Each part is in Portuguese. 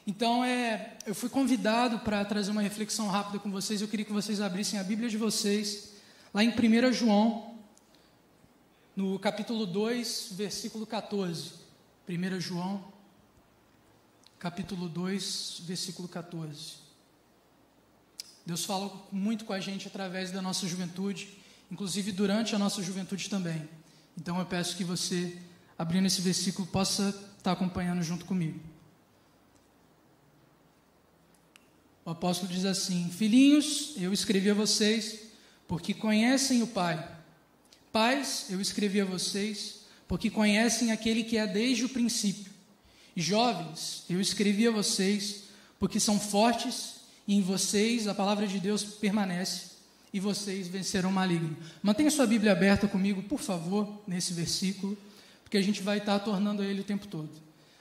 Então, eu fui convidado para trazer uma reflexão rápida com vocês. Eu queria que vocês abrissem a Bíblia de vocês, lá em 1 João, no capítulo 2, versículo 14. 1 João, capítulo 2, versículo 14. Deus fala muito com a gente através da nossa juventude, inclusive durante a nossa juventude também. Então, eu peço que você, abrindo esse versículo, possa estar acompanhando junto comigo. O apóstolo diz assim: Filhinhos, eu escrevi a vocês porque conhecem o Pai. Pais, eu escrevi a vocês porque conhecem aquele que é desde o princípio. E jovens, eu escrevi a vocês porque são fortes e em vocês a palavra de Deus permanece e vocês vencerão o maligno. Mantenha sua Bíblia aberta comigo, por favor, nesse versículo, porque a gente vai estar tornando ele o tempo todo.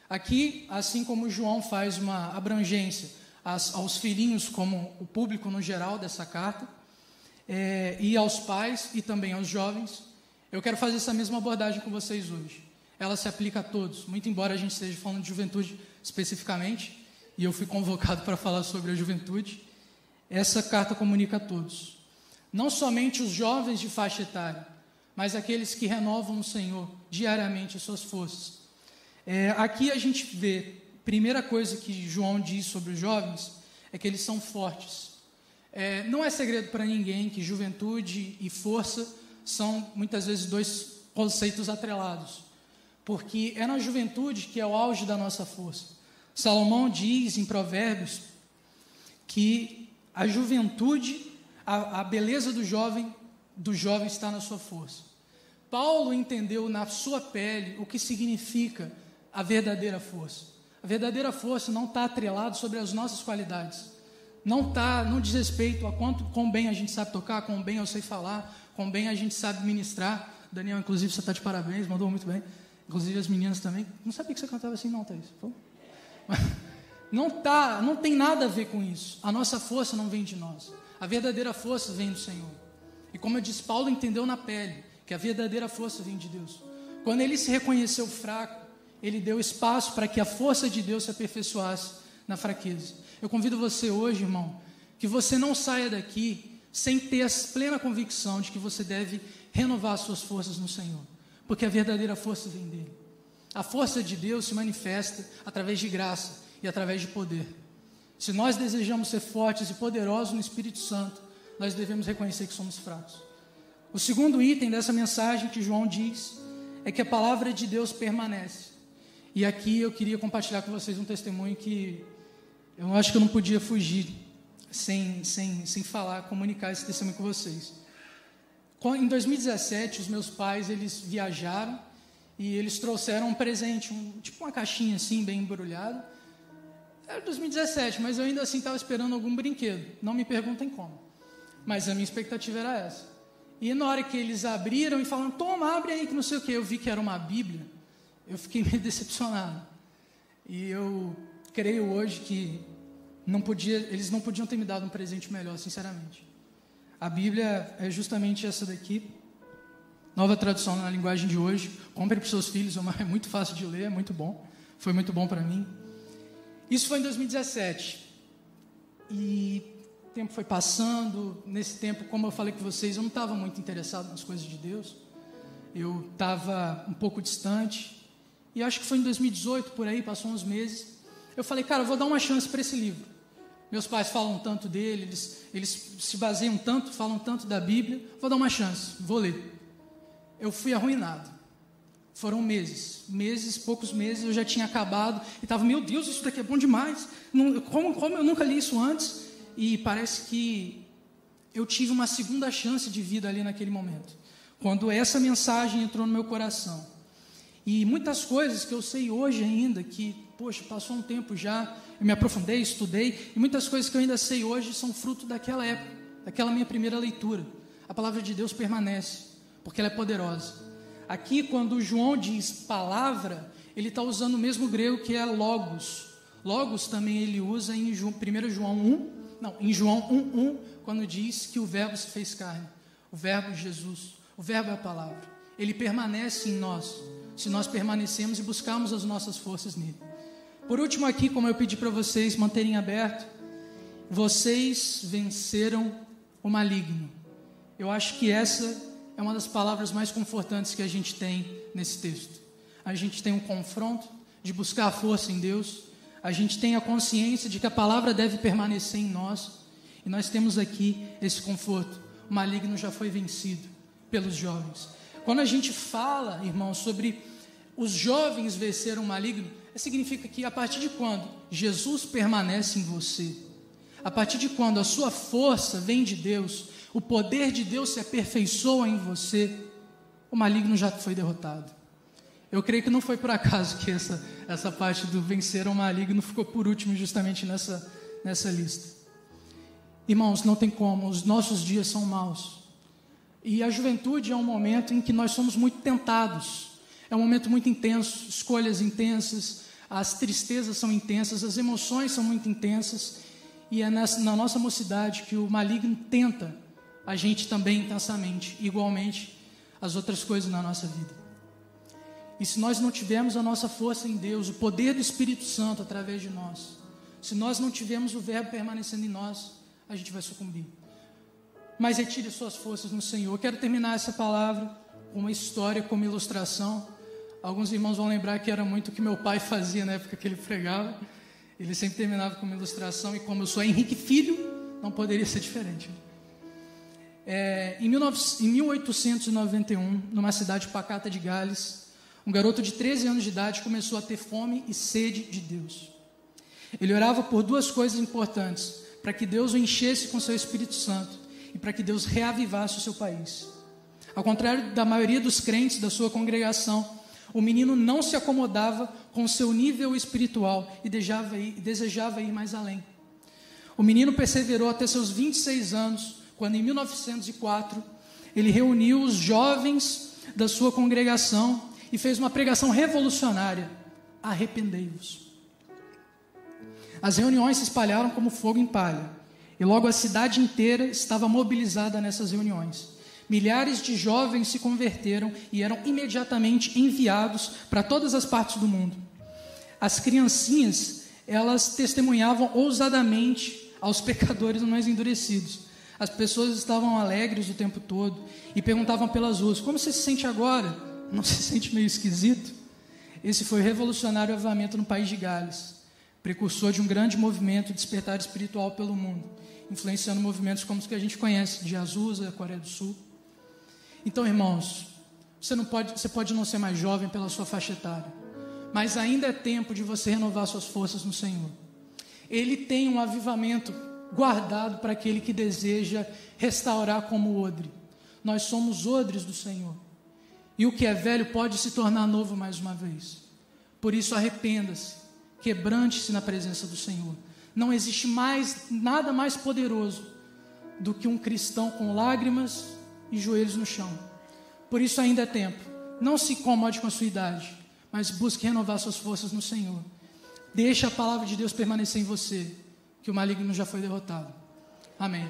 Aqui, assim como João faz uma abrangência aos filhinhos, como o público no geral dessa carta, e aos pais e também aos jovens, eu quero fazer essa mesma abordagem com vocês hoje. Ela se aplica a todos, muito embora a gente esteja falando de juventude especificamente, e eu fui convocado para falar sobre a juventude. Essa carta comunica a todos, não somente os jovens de faixa etária, mas aqueles que renovam no Senhor diariamente as suas forças. Aqui a gente vê, primeira coisa que João diz sobre os jovens é que eles são fortes. Não é segredo para ninguém que juventude e força são muitas vezes dois conceitos atrelados, porque é na juventude que é o auge da nossa força. Salomão diz em Provérbios que a juventude, a beleza do jovem está na sua força. Paulo entendeu na sua pele o que significa a verdadeira força. A verdadeira força não está atrelada sobre as nossas qualidades. Não diz respeito a quão bem a gente sabe tocar, quão bem eu sei falar, quão bem a gente sabe ministrar. Daniel, inclusive, você está de parabéns, mandou muito bem. Inclusive as meninas também. Não sabia que você cantava assim não, Thaís. Não tem nada a ver com isso. A nossa força não vem de nós. A verdadeira força vem do Senhor. E como eu disse, Paulo entendeu na pele que a verdadeira força vem de Deus. Quando ele se reconheceu fraco, ele deu espaço para que a força de Deus se aperfeiçoasse na fraqueza. Eu convido você hoje, irmão, que você não saia daqui sem ter a plena convicção de que você deve renovar as suas forças no Senhor, porque a verdadeira força vem dele. A força de Deus se manifesta através de graça e através de poder. Se nós desejamos ser fortes e poderosos no Espírito Santo, nós devemos reconhecer que somos fracos. O segundo item dessa mensagem que João diz é que a palavra de Deus permanece. E aqui eu queria compartilhar com vocês um testemunho que eu acho que eu não podia fugir sem falar, comunicar esse testemunho com vocês. Em 2017, os meus pais, eles viajaram e eles trouxeram um presente, tipo uma caixinha assim, bem embrulhada. Era 2017, mas eu ainda assim estava esperando algum brinquedo. Não me perguntem como, mas a minha expectativa era essa. E na hora que eles abriram e falaram, toma, abre aí que não sei o que, eu vi que era uma Bíblia, eu fiquei meio decepcionado. E eu creio hoje que eles não podiam ter me dado um presente melhor, sinceramente. A Bíblia é justamente essa daqui, nova tradução na linguagem de hoje. Compre para os seus filhos, é muito fácil de ler, é muito bom. Foi muito bom para mim. Isso foi em 2017. E o tempo foi passando. Nesse tempo, como eu falei com vocês, eu não estava muito interessado nas coisas de Deus. Eu estava um pouco distante. E acho que foi em 2018, por aí, passou uns meses. Eu falei, cara, eu vou dar uma chance para esse livro. Meus pais falam tanto dele, eles se baseiam tanto, falam tanto da Bíblia. Vou dar uma chance, vou ler. Eu fui arruinado. Foram poucos meses, eu já tinha acabado. E estava, meu Deus, isso daqui é bom demais. Como eu nunca li isso antes? E parece que eu tive uma segunda chance de vida ali naquele momento. Quando essa mensagem entrou no meu coração. E muitas coisas que eu sei hoje ainda, que, poxa, passou um tempo já, eu me aprofundei, estudei, e muitas coisas que eu ainda sei hoje são fruto daquela época, daquela minha primeira leitura. A palavra de Deus permanece, porque ela é poderosa. Aqui, quando João diz palavra, ele está usando o mesmo grego que é logos. Logos também ele usa em João 1:1, quando diz que o verbo se fez carne. O verbo Jesus, o verbo é a palavra. Ele permanece em nós, se nós permanecemos e buscarmos as nossas forças nele. Por último aqui, como eu pedi para vocês manterem aberto, vocês venceram o maligno. Eu acho que essa é uma das palavras mais confortantes que a gente tem nesse texto. A gente tem um confronto de buscar a força em Deus, a gente tem a consciência de que a palavra deve permanecer em nós, e nós temos aqui esse conforto. O maligno já foi vencido pelos jovens. Quando a gente fala, irmãos, sobre os jovens venceram o maligno, significa que a partir de quando Jesus permanece em você, a partir de quando a sua força vem de Deus, o poder de Deus se aperfeiçoa em você, o maligno já foi derrotado. Eu creio que não foi por acaso que essa parte do vencer o maligno ficou por último justamente nessa lista. Irmãos, não tem como, os nossos dias são maus. E a juventude é um momento em que nós somos muito tentados. É um momento muito intenso, escolhas intensas, as tristezas são intensas, as emoções são muito intensas. E é na nossa mocidade que o maligno tenta a gente também intensamente, igualmente as outras coisas na nossa vida. E se nós não tivermos a nossa força em Deus, o poder do Espírito Santo através de nós, se nós não tivermos o verbo permanecendo em nós, a gente vai sucumbir. Mas retire suas forças no Senhor. Eu quero terminar essa palavra com uma história, com uma ilustração. Alguns irmãos vão lembrar que era muito o que meu pai fazia na época que ele pregava. Ele sempre terminava com uma ilustração, e como eu sou Henrique Filho, não poderia ser diferente. Em 1891, numa cidade pacata de Gales, um garoto de 13 anos de idade começou a ter fome e sede de Deus. Ele orava por duas coisas importantes: para que Deus o enchesse com seu Espírito Santo e para que Deus reavivasse o seu país. Ao contrário da maioria dos crentes da sua congregação, o menino não se acomodava com seu nível espiritual e desejava ir mais além. O menino perseverou até seus 26 anos, quando em 1904 ele reuniu os jovens da sua congregação e fez uma pregação revolucionária: arrependei-vos. As reuniões se espalharam como fogo em palha, e logo a cidade inteira estava mobilizada nessas reuniões. Milhares de jovens se converteram e eram imediatamente enviados para todas as partes do mundo. As criancinhas, elas testemunhavam ousadamente aos pecadores mais endurecidos. As pessoas estavam alegres o tempo todo e perguntavam pelas ruas: como você se sente agora? Não se sente meio esquisito? Esse foi o revolucionário avivamento no país de Gales, precursor de um grande movimento de despertar espiritual pelo mundo, influenciando movimentos como os que a gente conhece, de Azusa, Coreia do Sul. Então, irmãos, você pode não ser mais jovem pela sua faixa etária, mas ainda é tempo de você renovar suas forças no Senhor. Ele tem um avivamento guardado para aquele que deseja restaurar como odre. Nós somos odres do Senhor, e o que é velho pode se tornar novo mais uma vez. Por isso, arrependa-se, quebrante-se na presença do Senhor. Não existe nada mais poderoso do que um cristão com lágrimas e joelhos no chão. Por isso ainda é tempo. Não se incomode com a sua idade, mas busque renovar suas forças no Senhor. Deixe a palavra de Deus permanecer em você, que o maligno já foi derrotado. Amém.